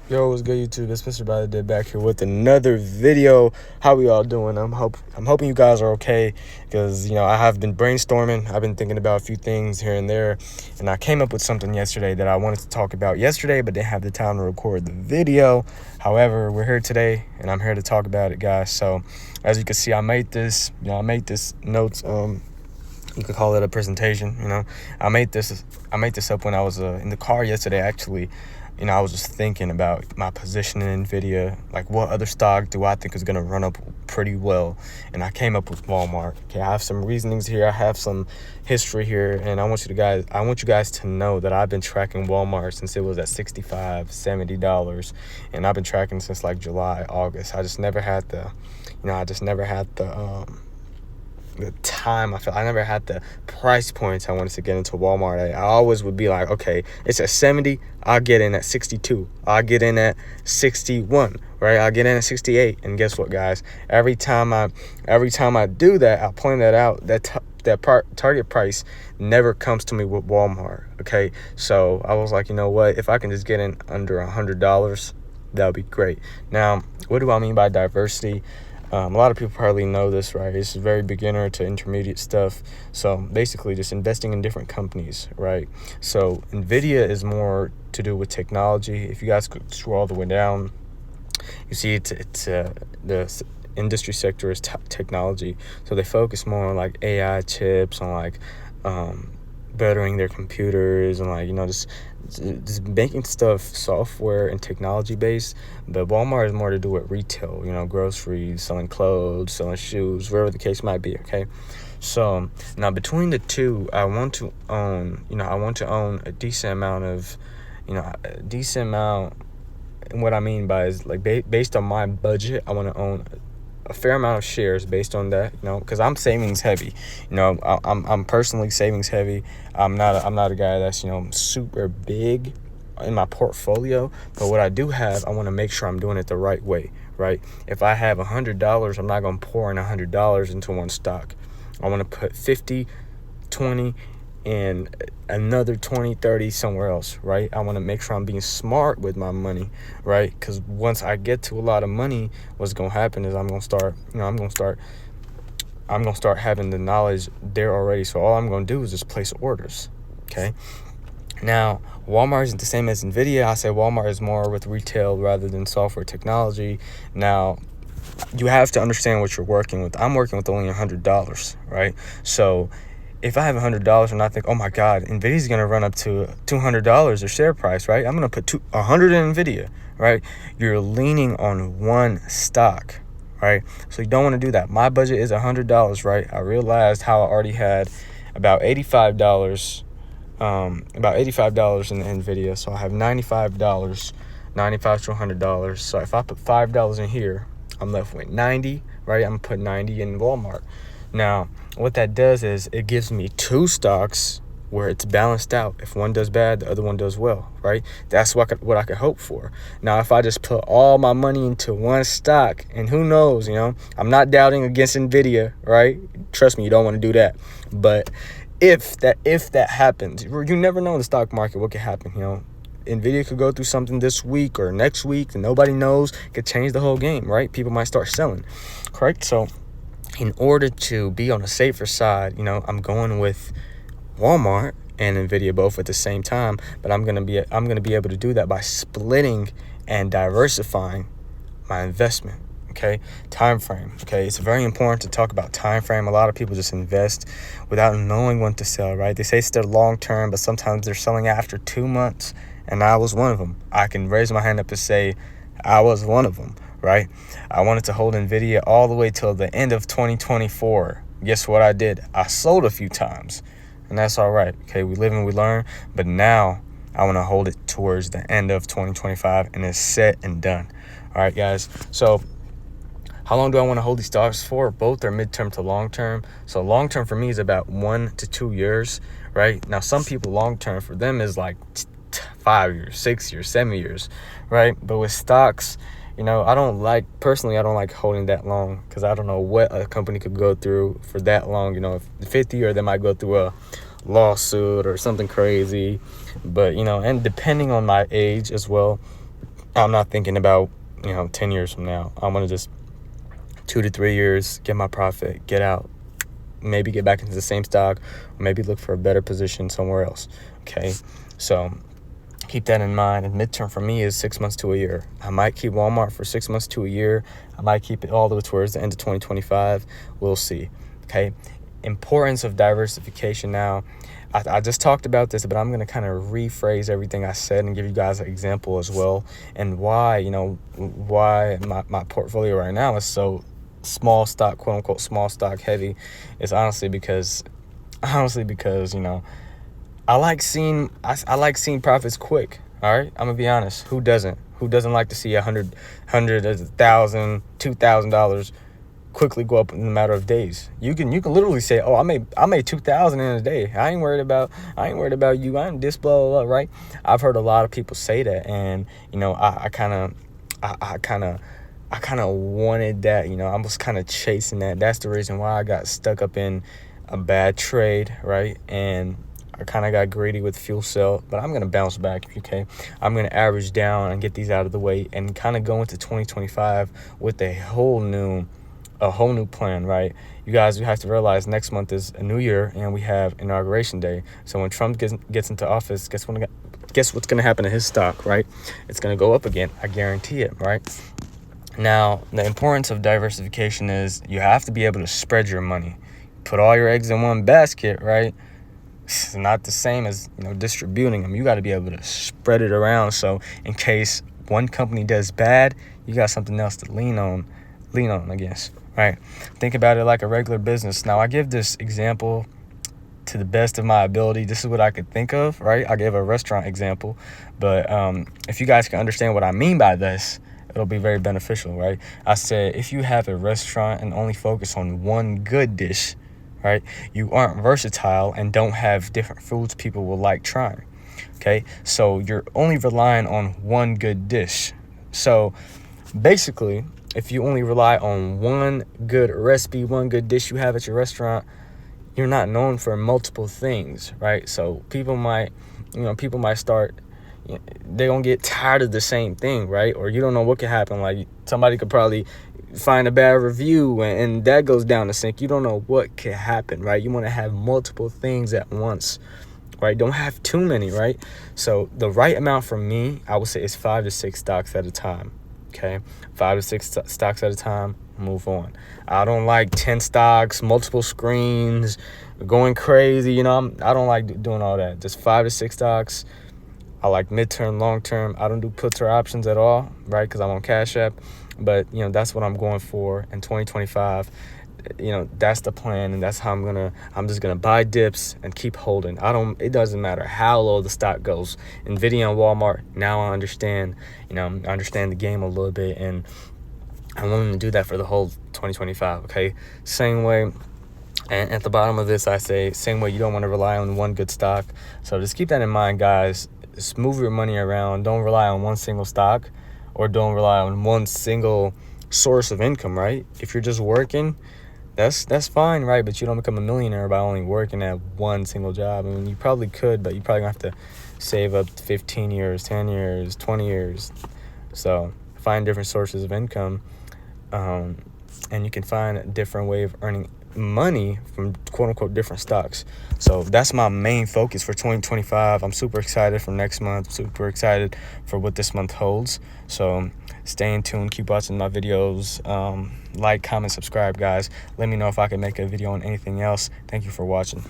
Yo, what's good, YouTube? It's Mr.BuyTheDip back here with another video. How we all doing? I'm hoping you guys are okay, because I have been brainstorming. I've been thinking about a few things here and there, and I came up with something yesterday that I wanted to talk about yesterday, but didn't have the time to record the video. However, we're here today, and I'm here to talk about it, guys. So, as you can see, I made this. I made this notes. You could call it a presentation. I made this up when I was in the car yesterday, actually. I was just thinking about my position in NVIDIA, like what other stock do I think is going to run up pretty well, and I came up with Walmart. Okay, I have some reasonings here, I have some history here, and I want you guys to know that I've been tracking Walmart since it was at $65-$70, and I've been tracking since like July, August. I just never had the time. I never had the price points I wanted to get into Walmart. I always would be like, okay, it's at 70, I'll get in at 62, I'll get in at 61, right? I'll get in at 68. And guess what, guys? Every time I do that, I point that out, target price never comes to me with Walmart. Okay, so I was like, you know what, if I can just get in under $100, that would be great. Now, what do I mean by diversity? A lot of people probably know this, right? It's very beginner to intermediate stuff. So basically just investing in different companies, right? So NVIDIA is more to do with technology. If you guys could scroll all the way down, you see the industry sector is technology. So they focus more on like AI chips, on like bettering their computers, and like just making stuff software and technology based. But Walmart is more to do with retail, groceries, selling clothes, selling shoes, wherever the case might be. Okay, so now between the two, I want to own a decent amount of and what I mean by is like based on my budget, I want to own a fair amount of shares based on that, because I'm savings heavy. I'm personally savings heavy. I'm not a guy that's super big in my portfolio, but what I do have, I want to make sure I'm doing it the right way, right? If I have $100, I'm not going to pour in $100 into one stock. I want to put 50, 20, and another 20, 30 somewhere else, right? I want to make sure I'm being smart with my money, right? Because once I get to a lot of money, what's going to happen is I'm going to start having the knowledge there already. So all I'm going to do is just place orders, okay? Now, Walmart isn't the same as NVIDIA. I say Walmart is more with retail rather than software technology. Now, you have to understand what you're working with. I'm working with only $100, right? So if I have $100 and I think, oh my God, NVIDIA's going to run up to $200 their share price, right? I'm going to put 100 in NVIDIA, right? You're leaning on one stock, right? So you don't want to do that. My budget is $100, right? I realized how I already had about $85 in NVIDIA. So I have $95 to $100. So if I put $5 in here, I'm left with 90, right? I'm going to put 90 in Walmart. Now, what that does is it gives me two stocks where it's balanced out. If one does bad, the other one does well, right? That's what I could hope for. Now, if I just put all my money into one stock, and who knows, I'm not doubting against NVIDIA, right? Trust me, you don't want to do that. But if that happens, you never know in the stock market what could happen, NVIDIA could go through something this week or next week and nobody knows. It could change the whole game, right? People might start selling, correct? So in order to be on the safer side, I'm going with Walmart and NVIDIA both at the same time, but I'm gonna be able to do that by splitting and diversifying my investment. Okay, time frame. Okay, it's very important to talk about time frame. A lot of people just invest without knowing when to sell, right? They say it's their long term, but sometimes they're selling after 2 months, and I was one of them. I can raise my hand up and say I was one of them, right? I wanted to hold NVIDIA all the way till the end of 2024. Guess what I did? I sold a few times, and that's all right. Okay, we live and we learn, but now I want to hold it towards the end of 2025, and it's set and done. All right, guys. So how long do I want to hold these stocks for? Both are midterm to long term. So long term for me is about 1 to 2 years, right? Now, some people long term for them is like 5 years, 6 years, 7 years, right? But with stocks, I don't like holding that long, because I don't know what a company could go through for that long. If 50, or they might go through a lawsuit or something crazy. But and depending on my age as well, I'm not thinking about, 10 years from now. I'm going to just 2 to 3 years, get my profit, get out, maybe get back into the same stock, or maybe look for a better position somewhere else. Okay, so keep that in mind. And midterm for me is 6 months to a year. I might keep Walmart for 6 months to a year. I might keep it all the way towards the end of 2025. We'll see. Okay, importance of diversification. Now, I just talked about this, but I'm going to kind of rephrase everything I said and give you guys an example as well, and why my portfolio right now is so small stock, quote unquote small stock heavy. Is honestly because I like seeing profits quick. All right, I'm gonna be honest. Who doesn't like to see $100, $1,000, $2,000 quickly go up in a matter of days? You can literally say, oh, I made 2,000 in a day. I ain't worried about you. I'm this blah blah blah. Right? I've heard a lot of people say that, and I kind of wanted that. I was kind of chasing that. That's the reason why I got stuck up in a bad trade, right? And I kind of got greedy with fuel cell, but I'm going to bounce back, okay? I'm going to average down and get these out of the way and kind of go into 2025 with a whole new plan, right? You guys, you have to realize next month is a new year and we have Inauguration Day. So when Trump gets into office, guess what's going to happen to his stock, right? It's going to go up again. I guarantee it, right? Now, the importance of diversification is you have to be able to spread your money. Put all your eggs in one basket, right? It's not the same as distributing them. You got to be able to spread it around, so in case one company does bad, you got something else to lean on against, right? Think about it like a regular business. Now, I give this example to the best of my ability. This is what I could think of, right? I gave a restaurant example, but if you guys can understand what I mean by this, it'll be very beneficial, right? I said if you have a restaurant and only focus on one good dish, right, you aren't versatile and don't have different foods people will like trying. Okay, so you're only relying on one good dish. So basically, if you only rely on one good recipe, one good dish you have at your restaurant, you're not known for multiple things, right? So people might start, they're gonna get tired of the same thing, right? Or you don't know what could happen. Like somebody could probably find a bad review and that goes down the sink. You don't know what could happen, right? You want to have multiple things at once, right? Don't have too many, right? So the right amount for me, I would say, is 5 to 6 stocks at a time. Okay, 5 to 6 stocks at a time. Move on. I don't like 10 stocks, multiple screens, going crazy. I don't like doing all that. Just 5 to 6 stocks. I like midterm, long term. I don't do puts or options at all, right? Because I'm on CashApp. But that's what I'm going for in 2025. That's the plan, and that's how I'm just gonna buy dips and keep holding. It doesn't matter how low the stock goes. NVIDIA and Walmart, now I understand the game a little bit, and I'm willing to do that for the whole 2025. Okay, same way. And at the bottom of this, I say same way. You don't want to rely on one good stock. So just keep that in mind, guys. Just move your money around. Don't rely on one single stock, or don't rely on one single source of income, right? If you're just working, that's fine, right? But you don't become a millionaire by only working at one single job. I mean, you probably could, but you probably have to save up 15 years, 10 years, 20 years. So find different sources of income, and you can find a different way of earning money from quote unquote different stocks. So that's my main focus for 2025. I'm super excited for next month, super excited for what this month holds. So stay in tune, keep watching my videos, like, comment, subscribe, guys. Let me know if I can make a video on anything else. Thank you for watching.